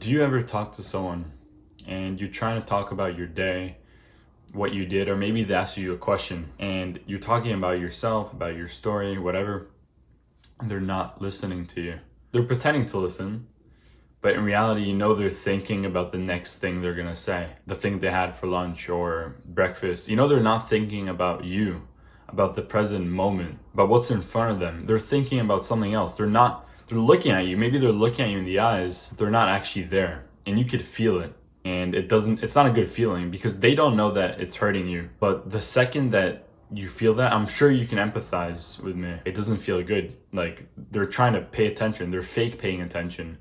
Do you ever talk to someone and you're trying to talk about your day, what you did, or maybe they ask you a question and you're talking about yourself, about your story, whatever, and they're not listening to you? They're pretending to listen, but in reality, you know they're thinking about the next thing they're gonna say, the thing they had for lunch or breakfast. You know they're not thinking about you, about the present moment, about what's in front of them. They're thinking about something else. They're looking at you. Maybe they're looking at you in the eyes. They're not actually there. And you could feel it. And it's not a good feeling because they don't know that it's hurting you. But the second that you feel that, I'm sure you can empathize with me. It doesn't feel good. Like they're trying to pay attention. They're fake paying attention,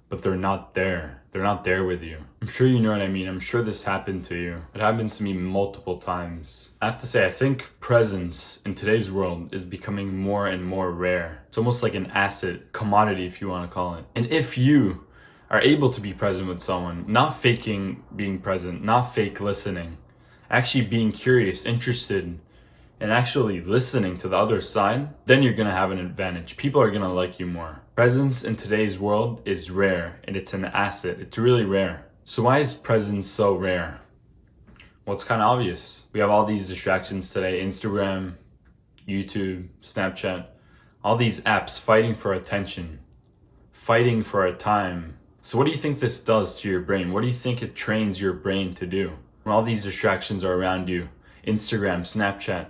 but they're not there. They're not there with you. I'm sure you know what I mean. I'm sure this happened to you. It happened to me multiple times. I have to say, I think presence in today's world is becoming more and more rare. It's almost like an asset, commodity if you want to call it. And if you are able to be present with someone, not faking being present, not fake listening, actually being curious, interested, and actually listening to the other side, then you're gonna have an advantage. People are gonna like you more. Presence in today's world is rare and it's an asset. It's really rare. So why is presence so rare? Well, it's kind of obvious. We have all these distractions today: Instagram, YouTube, Snapchat, all these apps fighting for attention, fighting for our time. So what do you think this does to your brain? What do you think it trains your brain to do? When all these distractions are around you, Instagram, Snapchat,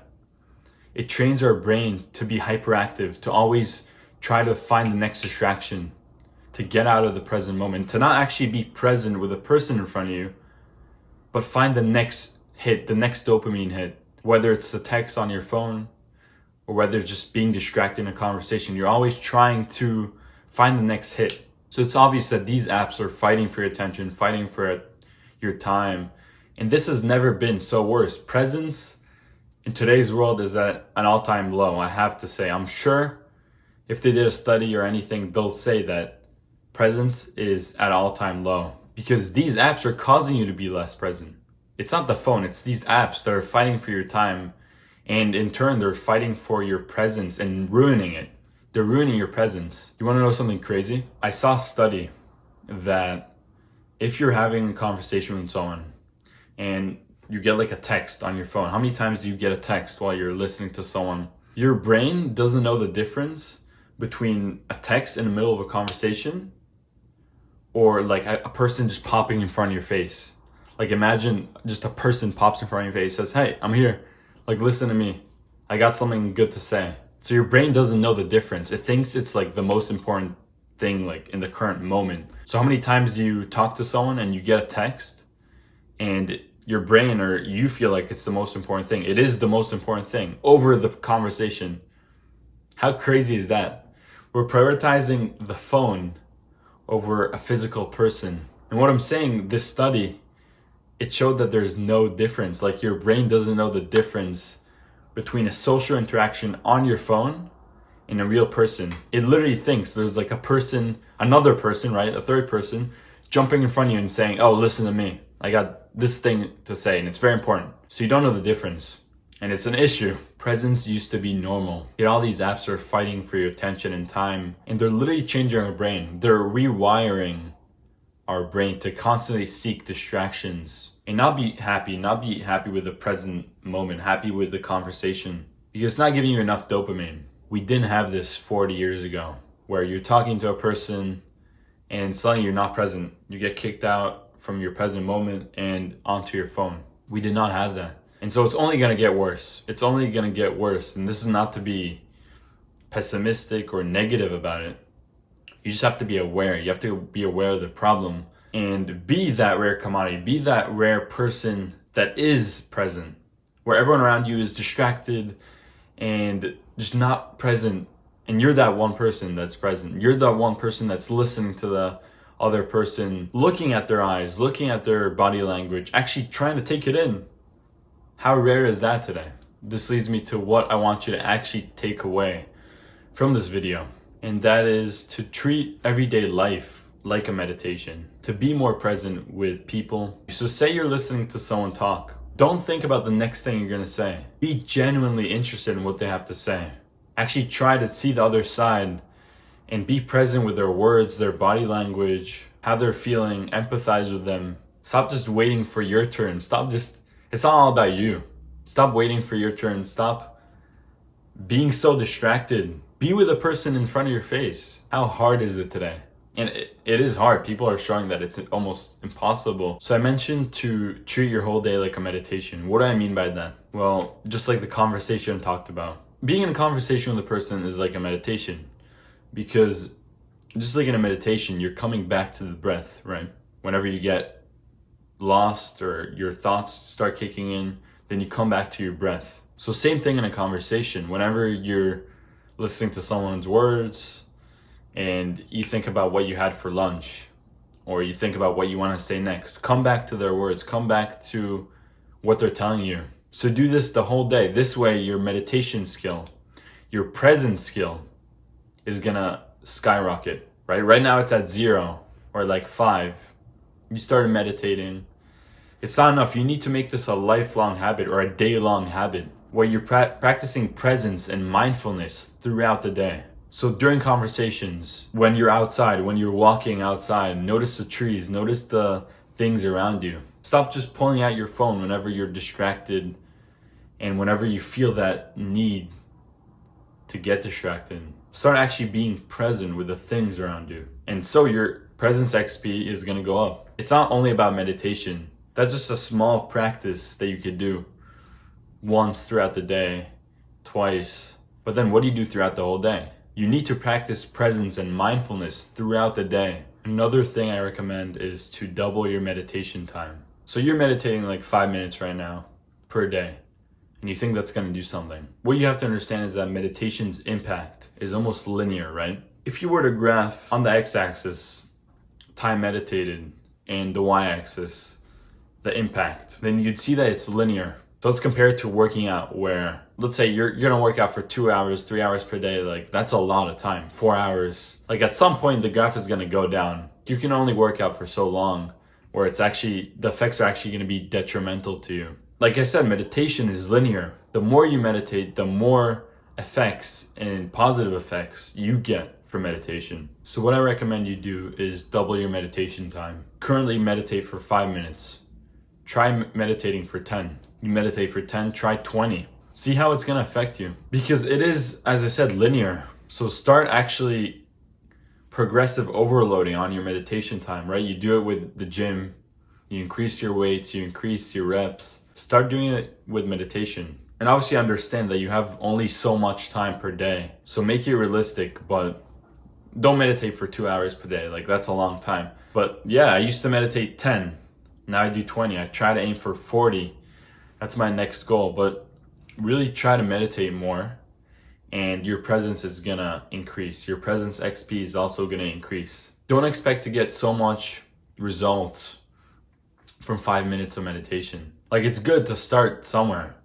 it trains our brain to be hyperactive, to always try to find the next distraction, to get out of the present moment, to not actually be present with a person in front of you, but find the next hit, the next dopamine hit, whether it's a text on your phone or whether it's just being distracted in a conversation. You're always trying to find the next hit. So it's obvious that these apps are fighting for your attention, fighting for your time. And this has never been so worse. Presence in today's world is at an all-time low, I have to say. I'm sure if they did a study or anything, they'll say that presence is at all-time low because these apps are causing you to be less present. It's not the phone, it's these apps that are fighting for your time, and in turn, they're fighting for your presence and ruining it. They're ruining your presence. You want to know something crazy? I saw a study that if you're having a conversation with someone and you get like a text on your phone. How many times do you get a text while you're listening to someone? Your brain doesn't know the difference between a text in the middle of a conversation or like a person just popping in front of your face. Like imagine just a person pops in front of your face, says, "Hey, I'm here. Like listen to me. I got something good to say." So your brain doesn't know the difference. It thinks it's like the most important thing like in the current moment. So how many times do you talk to someone and you get a text and your brain or you feel like it's the most important thing? It is the most important thing over the conversation. How crazy is that? We're prioritizing the phone over a physical person. And what I'm saying, this study, it showed that there's no difference. Like your brain doesn't know the difference between a social interaction on your phone and a real person. It literally thinks there's like a person, another person, right? A third person jumping in front of you and saying, "Oh, listen to me. I got this thing to say," and it's very important. So you don't know the difference. And it's an issue. Presence used to be normal. Yet all these apps are fighting for your attention and time. And they're literally changing our brain. They're rewiring our brain to constantly seek distractions and not be happy with the present moment, happy with the conversation. Because it's not giving you enough dopamine. We didn't have this 40 years ago, where you're talking to a person and suddenly you're not present. You get kicked out from your present moment and onto your phone. We did not have that. And so it's only gonna get worse. It's only gonna get worse. And this is not to be pessimistic or negative about it. You just have to be aware. You have to be aware of the problem and be that rare commodity. Be that rare person that is present, where everyone around you is distracted and just not present. And you're that one person that's present. You're that one person that's listening to the other person, looking at their eyes, looking at their body language, actually trying to take it in. How rare is that today? This leads me to what I want you to actually take away from this video. And that is to treat everyday life like a meditation, to be more present with people. So say you're listening to someone talk. Don't think about the next thing you're gonna say. Be genuinely interested in what they have to say. Actually try to see the other side and be present with their words, their body language, how they're feeling, empathize with them. Stop just waiting for your turn. It's not all about you. Stop waiting for your turn. Stop being so distracted. Be with the person in front of your face. How hard is it today? And it is hard. People are showing that it's almost impossible. So I mentioned to treat your whole day like a meditation. What do I mean by that? Well, just like the conversation I talked about. Being in a conversation with a person is like a meditation, because just like in a meditation, you're coming back to the breath, right? Whenever you get lost or your thoughts start kicking in, then you come back to your breath. So same thing in a conversation. Whenever you're listening to someone's words and you think about what you had for lunch, or you think about what you want to say next, come back to their words, come back to what they're telling you. So do this the whole day. This way your meditation skill, your presence skill is gonna skyrocket, right? Right now it's at 0 or like 5. You started meditating. It's not enough. You need to make this a lifelong habit or a day-long habit where you're practicing presence and mindfulness throughout the day. So during conversations, when you're outside, when you're walking outside, notice the trees, notice the things around you. Stop just pulling out your phone whenever you're distracted and whenever you feel that need to get distracted. Start actually being present with the things around you. And so your presence XP is going to go up. It's not only about meditation. That's just a small practice that you could do once throughout the day, twice. But then what do you do throughout the whole day? You need to practice presence and mindfulness throughout the day. Another thing I recommend is to double your meditation time. So you're meditating like 5 minutes right now per day, and you think that's going to do something. What you have to understand is that meditation's impact is almost linear, right? If you were to graph on the x-axis time meditated and the y-axis the impact, then you'd see that it's linear. So let's compare it to working out, where let's say you're gonna work out for 2 hours, 3 hours per day. Like that's a lot of time. 4 hours. Like at some point the graph is gonna go down. You can only work out for so long where it's actually, the effects are actually gonna be detrimental to you. Like I said, meditation is linear. The more you meditate, the more effects and positive effects you get from meditation. So what I recommend you do is double your meditation time. Currently meditate for 5 minutes. Try meditating for 10. You meditate for 10, try 20. See how it's gonna affect you. Because it is, as I said, linear. So start actually progressive overloading on your meditation time, right? You do it with the gym, you increase your weights, you increase your reps. Start doing it with meditation. And obviously understand that you have only so much time per day. So make it realistic, but don't meditate for 2 hours per day. Like that's a long time. But yeah, I used to meditate 10. Now I do 20. I try to aim for 40. That's my next goal. But really try to meditate more, and your presence is gonna increase. Your presence XP is also gonna increase. Don't expect to get so much results from 5 minutes of meditation. Like it's good to start somewhere,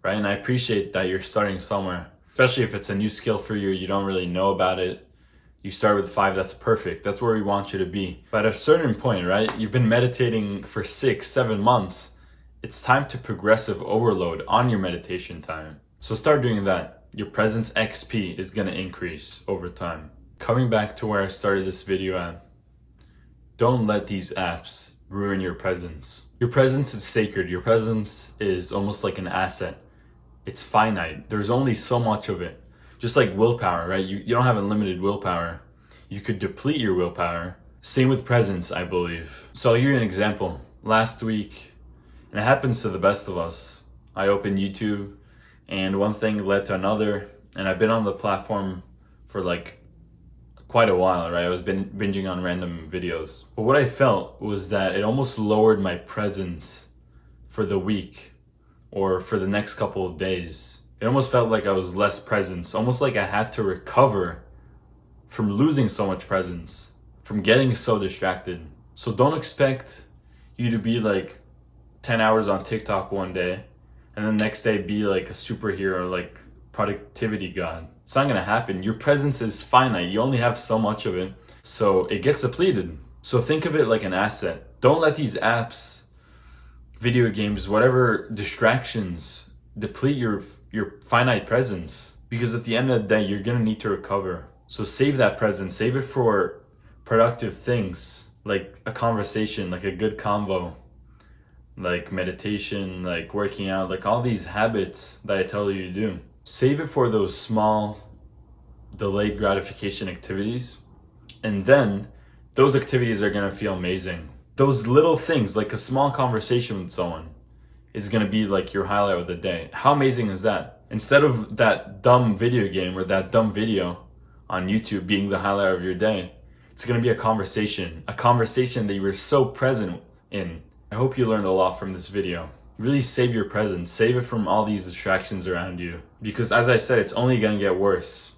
right? And I appreciate that you're starting somewhere, especially if it's a new skill for you, you don't really know about it. You start with 5, that's perfect. That's where we want you to be. But at a certain point, right? You've been meditating for 6, 7 months. It's time to progressive overload on your meditation time. So start doing that. Your presence XP is gonna increase over time. Coming back to where I started this video at, don't let these apps ruin your presence. Your presence is sacred. Your presence is almost like an asset. It's finite. There's only so much of it. Just like willpower, right? You don't have unlimited willpower. You could deplete your willpower. Same with presence, I believe. So I'll give you an example. Last week, and it happens to the best of us, I opened YouTube and one thing led to another, and I've been on the platform for like quite a while, right? I was binging on random videos. But what I felt was that it almost lowered my presence for the week or for the next couple of days. It almost felt like I was less present, almost like I had to recover from losing so much presence, from getting so distracted. So don't expect you to be like 10 hours on TikTok one day and the next day be like a superhero, like productivity god. It's not gonna happen. Your presence is finite. You only have so much of it, so it gets depleted. So think of it like an asset. Don't let these apps, video games, whatever distractions deplete your finite presence, because at the end of the day you're gonna need to recover. So save that presence, save it for productive things, like a conversation, like a good convo, like meditation, like working out, like all these habits that I tell you to do. Save it for those small delayed gratification activities, and then those activities are gonna feel amazing. Those little things, like a small conversation with someone, is gonna be like your highlight of the day. How amazing is that? Instead of that dumb video game or that dumb video on YouTube being the highlight of your day, it's gonna be a conversation that you were so present in. I hope you learned a lot from this video. Really save your presence, save it from all these distractions around you. Because as I said, it's only gonna get worse.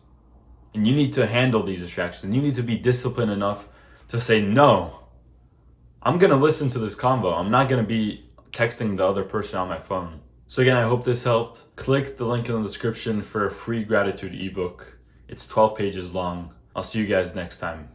And you need to handle these distractions. You need to be disciplined enough to say, no, I'm gonna listen to this convo. I'm not gonna be texting the other person on my phone. So again, I hope this helped. Click the link in the description for a free gratitude ebook. It's 12 pages long. I'll see you guys next time.